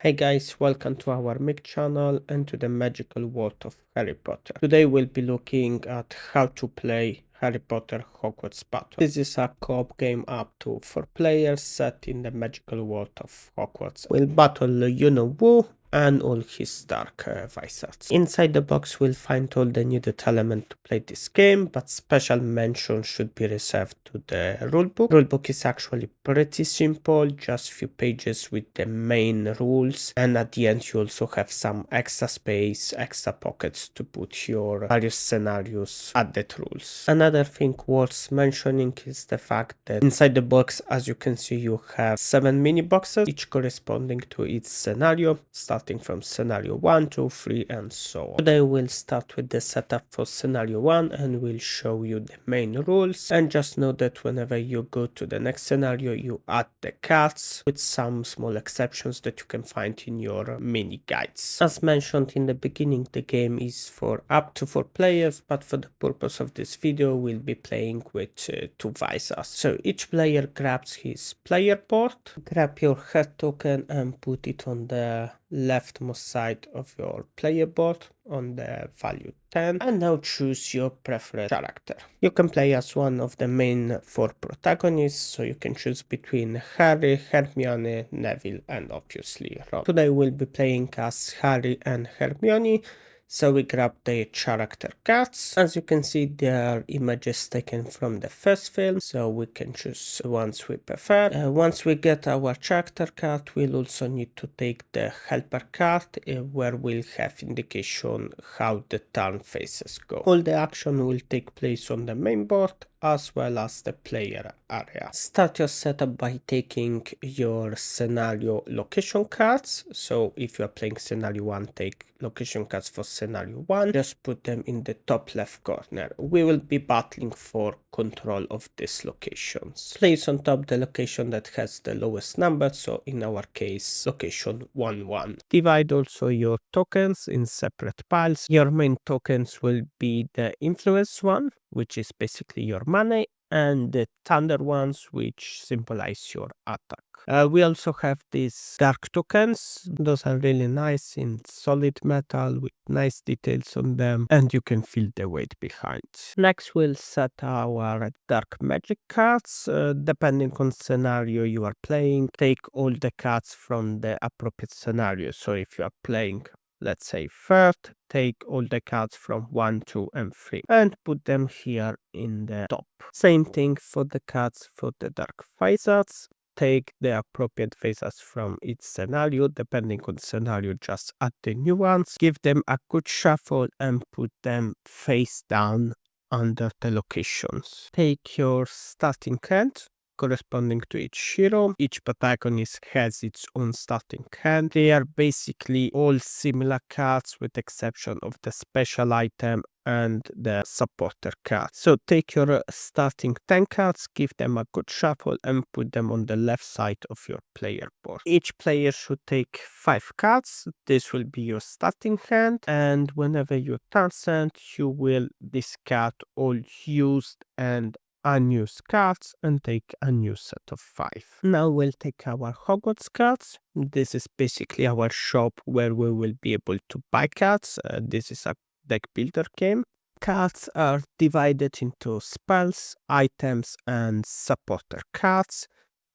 Hey guys, welcome to our Mic channel and to the magical world of Harry Potter. Today we'll be looking at how to play Harry Potter Hogwarts Battle. This is a co-op game up to 4 players set in the magical world of Hogwarts. We'll battle you-know-who and all his dark wizards. Inside the box we'll find all the needed elements to play this game, but special mention should be reserved to the rulebook. Rulebook is actually pretty simple, just few pages with the main rules, and at the end you also have some extra space, extra pockets to put your various scenarios added rules. Another thing worth mentioning is the fact that inside the box, as you can see, you have 7 mini boxes, each corresponding to each scenario, starting from scenario 1, 2, 3 and so on. Today we'll start with the setup for scenario 1 and we'll show you the main rules, and just know that whenever you go to the next scenario you add the cards with some small exceptions that you can find in your mini guides. As mentioned in the beginning, the game is for up to 4 players, but for the purpose of this video we'll be playing with 2 visors. So each player grabs his player board, grab your head token and put it on the leftmost side of your player board on the value 10, and now choose your preferred character. You can play as one of the main 4 protagonists, so you can choose between Harry, Hermione, Neville and obviously Ron. Today we'll be playing as Harry and Hermione. So we grab the character cards. As you can see, there are images taken from the first film, so we can choose the ones we prefer. Once we get our character card, we'll also need to take the helper card, where we'll have indication how the turn phases go. All the action will take place on the main board as well as the player area. Start your setup by taking your scenario location cards. So if you are playing scenario 1, take location cards for scenario 1, just put them in the top left corner. We will be battling for control of these locations. Place on top the location that has the lowest number, so in our case location 1-1. Divide also your tokens in separate piles. Your main tokens will be the influence one, which is basically your money, and the thunder ones, which symbolize your attack. We also have these dark tokens. Those are really nice in solid metal with nice details on them, and you can feel the weight behind. Next we'll set our dark magic cards. Depending on scenario you are playing, take all the cards from the appropriate scenario. So if you are playing, let's say, third, take all the cards from 1, 2 and 3 and put them here in the top. Same thing for the cards for the dark wizards. Take the appropriate wizards from each scenario. Depending on scenario, just add the new ones, give them a good shuffle and put them face down under the locations. Take your starting hand corresponding to each hero. Each protagonist has its own starting hand. They are basically all similar cards with exception of the special item and the supporter card. So take your starting 10 cards, give them a good shuffle and put them on the left side of your player board. Each player should take 5 cards. This will be your starting hand, and whenever your turn ends, you will discard all used and unused cards and take a new set of 5. Now we'll take our Hogwarts cards. This is basically our shop where we will be able to buy cards. This is a deck builder game. Cards are divided into spells, items and supporter cards.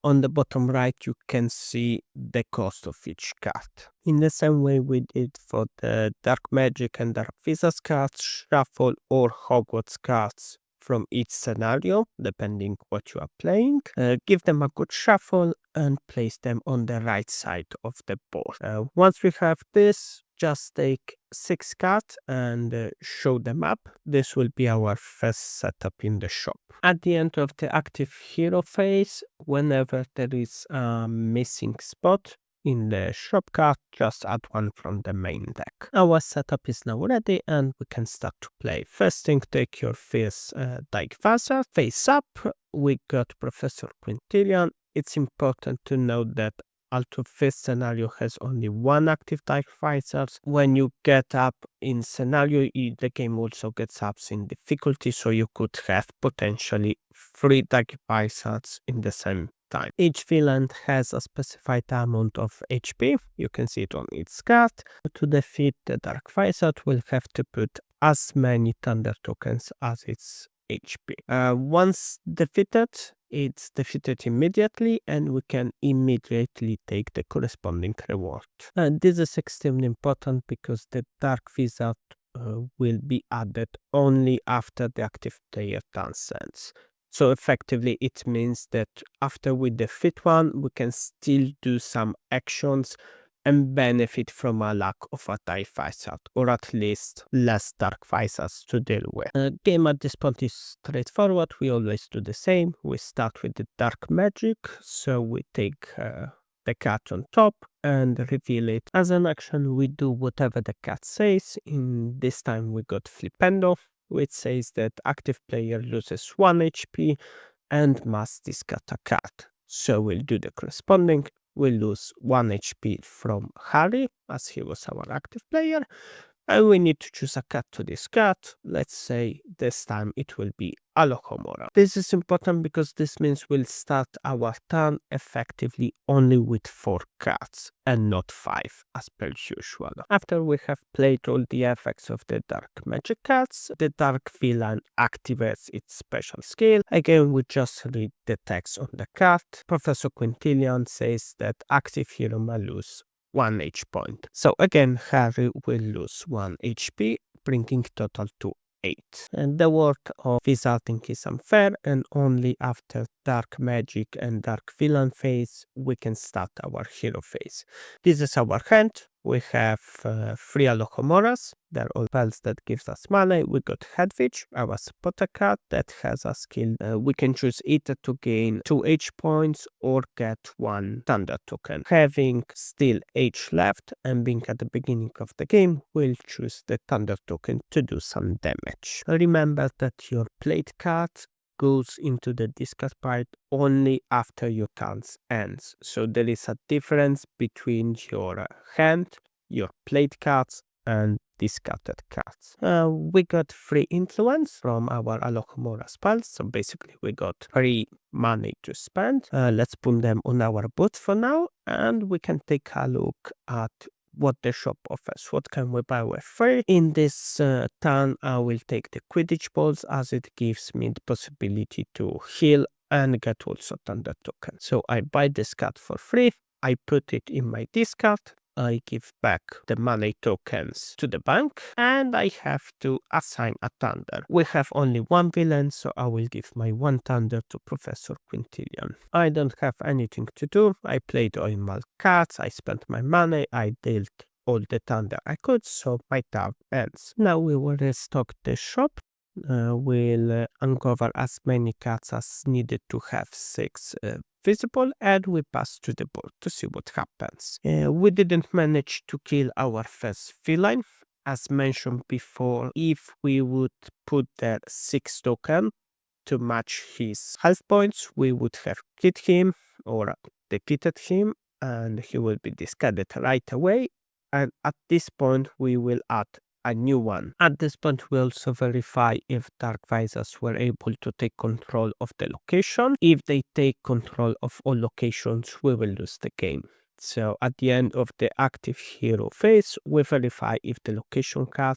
On the bottom right you can see the cost of each card. In the same way we did for the dark magic and dark wizards cards, shuffle or Hogwarts cards from each scenario, depending what you are playing. Give them a good shuffle and place them on the right side of the board. Once we have this, just take 6 cards and show them up. This will be our first setup in the shop. At the end of the active hero phase, whenever there is a missing spot in the shop card, just add one from the main deck. Our setup is now ready and we can start to play. First thing, take your first Dark Wizard. Face up, we got Professor Quintilian. It's important to note that Alto first scenario has only 1 active Dark Wizard. When you get up in scenario, the game also gets ups in difficulty, so you could have potentially 3 Dark Wizards in the same time. Each villain has a specified amount of HP. You can see it on its card. To defeat the Dark Vizard, we'll have to put as many Thunder tokens as its HP. Once defeated, it's defeated immediately, and we can immediately take the corresponding reward. And this is extremely important because the Dark Wizard will be added only after the active player turn ends. So effectively, it means that after we defeat one, we can still do some actions and benefit from a lack of a Dark Vizard, or at least less Dark Vizards to deal with. Game at this point is straightforward. We always do the same. We start with the Dark Magic, so we take the card on top and reveal it. As an action, we do whatever the card says. In this time, we got Flipendo, which says that active player loses 1 HP and must discard a card. So we'll do the corresponding. We'll lose 1 HP from Harry, as he was our active player, and we need to choose a card to discard. Let's say this time it will be Alohomora. This is important because this means we'll start our turn effectively only with 4 cards and not 5 as per usual. After we have played all the effects of the Dark Magic cards, the Dark Villain activates its special skill. Again, we just read the text on the card. Professor Quintilian says that active hero may lose 1 H point. So again, Harry will lose 1 HP, bringing total to 8. And the word of wizarding is unfair, and only after Dark Magic and Dark Villain phase we can start our hero phase. This is our hand. We have 3 Alohomoras. They're all spells that gives us mana. We got Hedwig, our supporter card that has a skill. We can choose either to gain 2 H points or get 1 Thunder token. Having still H left and being at the beginning of the game, we'll choose the Thunder token to do some damage. Remember that your played card goes into the discard pile only after your turn ends. So there is a difference between your hand, your played cards, and discarded cards. We got 3 influence from our Alohomora spells, so basically we got 3 money to spend. Let's put them on our board for now, and we can take a look at what the shop offers. What can we buy with 3? In this turn, I will take the Quidditch balls as it gives me the possibility to heal and get also Thunder token. So I buy this card for 3. I put it in my discard. I give back the money tokens to the bank, and I have to assign a Thunder. We have only 1 villain, so I will give my 1 Thunder to Professor Quintilian. I don't have anything to do. I played all my cards, I spent my money, I dealt all the Thunder I could, so my turn ends. Now we will restock the shop. We'll uncover as many cards as needed to have 6 visible, and we pass to the board to see what happens. We didn't manage to kill our first villain. As mentioned before, if we would put the 6 token to match his health points, we would have killed him or defeated him, and he will be discarded right away. And at this point, we will add a new one. At this point, we also verify if Dark Vizards were able to take control of the location. If they take control of all locations, we will lose the game. So at the end of the active hero phase, we verify if the location card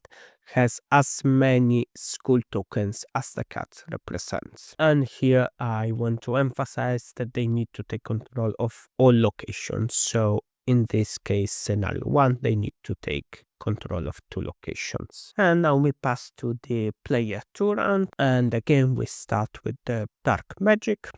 has as many school tokens as the card represents. And here I want to emphasize that they need to take control of all locations. So in this case, scenario 1, they need to take control of 2 locations. And now we pass to the player 2 round, and again we start with the Dark Magic.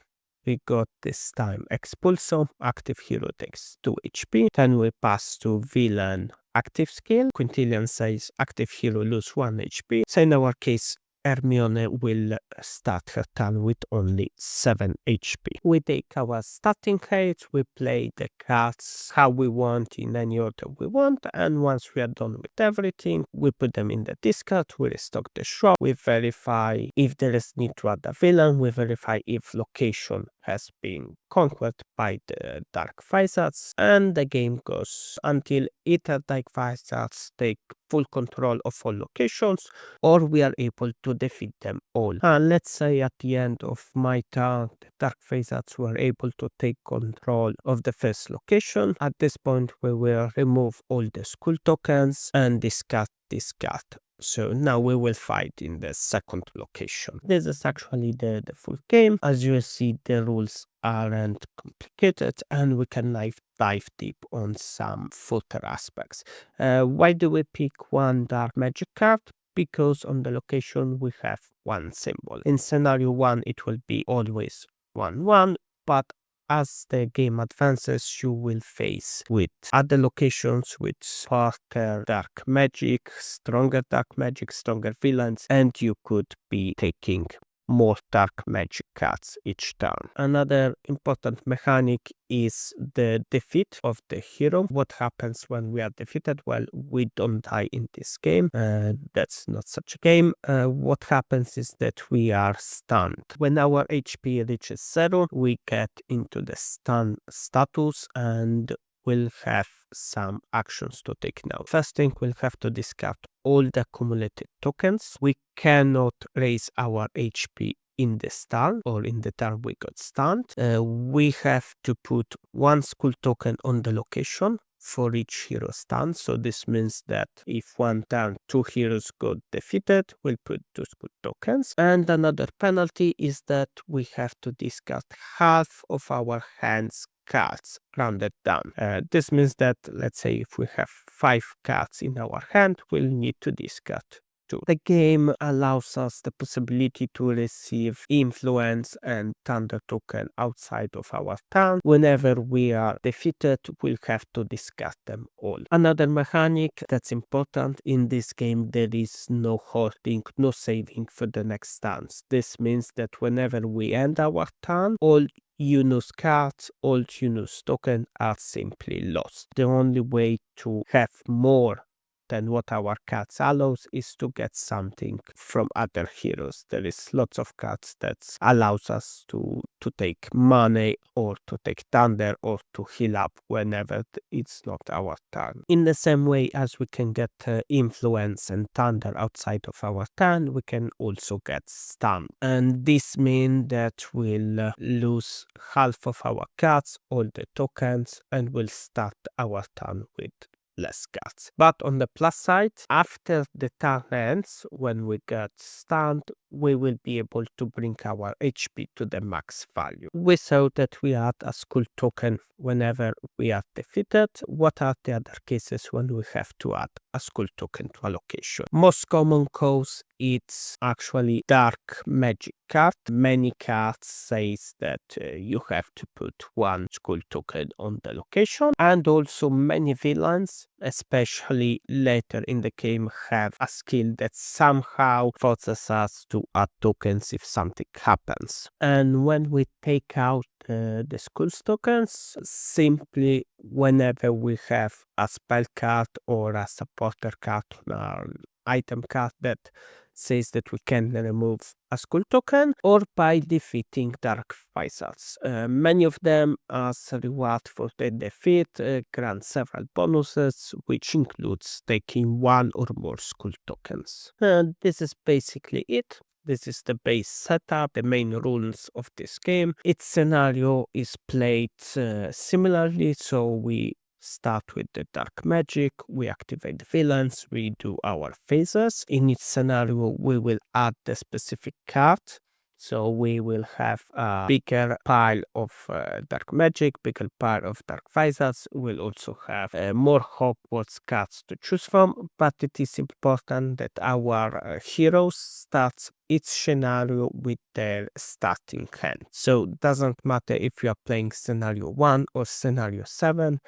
We got this time Expulso, active hero takes 2 HP. Then we pass to Villain active skill. Quintilian says active hero lose 1 HP. So in our case, Hermione will start her turn with only 7 HP. We take our starting height, we play the cards how we want in any order we want, and once we are done with everything, we put them in the discard, we restock the shop, we verify if there is need to add a villain, we verify if location has been conquered by the Dark Vizards, and the game goes until either Dark Vizards take full control of all locations, or we are able to defeat them all. And let's say at the end of my turn, the dark phasers were able to take control of the first location. At this point, we will remove all the school tokens and discard this card. So now we will fight in the second location. This is actually the full game. As you see, the rules aren't complicated and we can dive deep on some further aspects. Why do we pick one dark magic card? Because on the location we have one symbol. In scenario 1 it will be always 1-1, but as the game advances, you will face with other locations with stronger dark magic, stronger villains, and you could be taking more dark magic cards each turn. Another important mechanic is the defeat of the hero. What happens when we are defeated? Well, we don't die in this game. That's not such a game. What happens is that we are stunned. When our HP reaches 0, we get into the stun status and we'll have some actions to take now. First thing, we'll have to discard all the accumulated tokens. We cannot raise our HP in the stun or in the turn we got stunned. We have to put one school token on the location for each hero stun. So this means that if one turn 2 heroes got defeated, we'll put 2 school tokens. And another penalty is that we have to discard half of our hand's cards rounded down. This means that, let's say, if we have 5 cards in our hand, we'll need to discard 2. The game allows us the possibility to receive influence and thunder token outside of our turn. Whenever we are defeated, we'll have to discard them all. Another mechanic that's important in this game, there is no hoarding, no saving for the next turns. This means that whenever we end our turn, all Unus cards, all Unus tokens are simply lost. The only way to have more than what our cards allows is to get something from other heroes. There is lots of cards that allows us to take money or to take thunder or to heal up whenever it's not our turn. In the same way as we can get influence and thunder outside of our turn, we can also get stun. And this means that we'll lose half of our cards, all the tokens, and we'll start our turn with less cards. But on the plus side, after the turn ends, when we get stunned, we will be able to bring our HP to the max value. We saw that we add a school token whenever we are defeated. What are the other cases when we have to add a school token to a location? Most common cause, it's actually dark magic card. Many cards says that you have to put one school token on the location, and also many villains, especially later in the game, have a skill that somehow forces us to add tokens if something happens. And when we take out the school tokens, simply whenever we have a spell card or a supporter card on our item card that says that we can remove a school token, or by defeating dark phasers. Many of them, as a reward for the defeat, grant several bonuses, which includes taking one or more school tokens. And this is basically it. This is the base setup, the main rules of this game. Its scenario is played similarly, so we start with the dark magic, we activate the villains, we do our phases. In each scenario, we will add the specific card. So we will have a bigger pile of dark magic, bigger pile of dark phasers. We'll also have more Hogwarts cards to choose from, but it is important that our heroes start each scenario with their starting hand. So it doesn't matter if you are playing scenario 1 or scenario 7.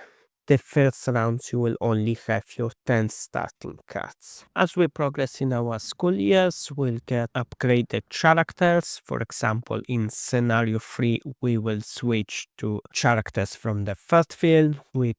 The first rounds you will only have your 10 starting cards. As we progress in our school years, we'll get upgraded characters. For example, in scenario 3, we will switch to characters from the first film with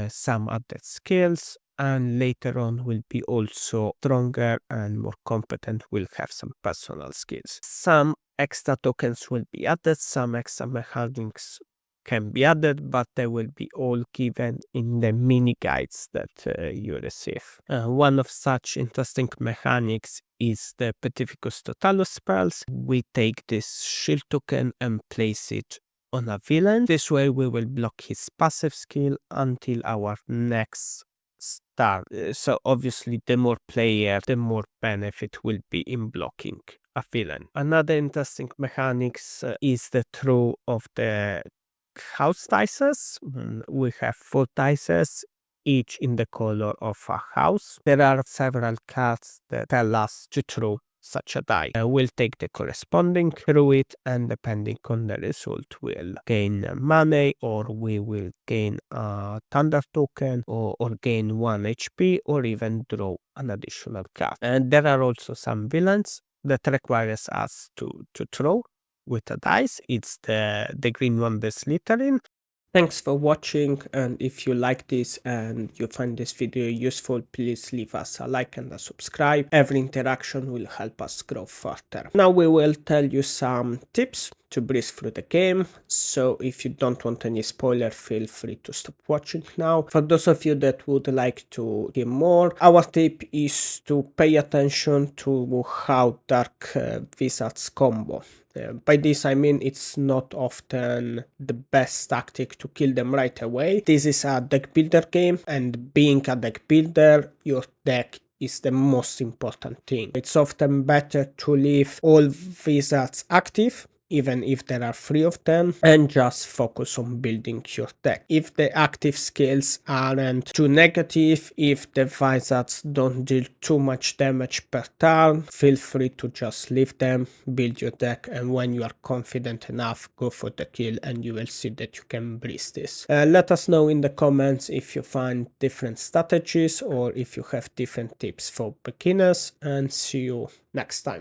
some added skills. And later on will be also stronger and more competent, will have some personal skills. Some extra tokens will be added, some extra mechanics can be added, but they will be all given in the mini guides that you receive. One of such interesting mechanics is the Petrificus Totalus spells. We take this shield token and place it on a villain. This way we will block his passive skill until our next start. So obviously the more player, the more benefit will be in blocking a villain. Another interesting mechanics is the throw of the house dices. We have 4 dices, each in the color of a house. There are several cards that tell us to throw such a die. We'll take the corresponding through it, and depending on the result, we'll gain money, or we will gain a thunder token, or gain 1 HP, or even draw an additional card. And there are also some villains that requires us to throw with a dice. It's the green one, the Slytherin. Thanks for watching, and if you like this and you find this video useful, please leave us a like and a subscribe. Every interaction will help us grow further. Now we will tell you some tips to breeze through the game, so if you don't want any spoiler, feel free to stop watching now. For those of you that would like to hear more, our tip is to pay attention to how Dark Wizards combo. By this I mean it's not often the best tactic to kill them right away. This is a deck builder game, and being a deck builder, your deck is the most important thing. It's often better to leave all wizards active, even if there are 3 of them, and just focus on building your deck. If the active skills aren't too negative, if the wizards don't deal too much damage per turn, feel free to just leave them, build your deck, and when you are confident enough, go for the kill, and you will see that you can breeze this. Let us know in the comments if you find different strategies or if you have different tips for beginners, and see you next time.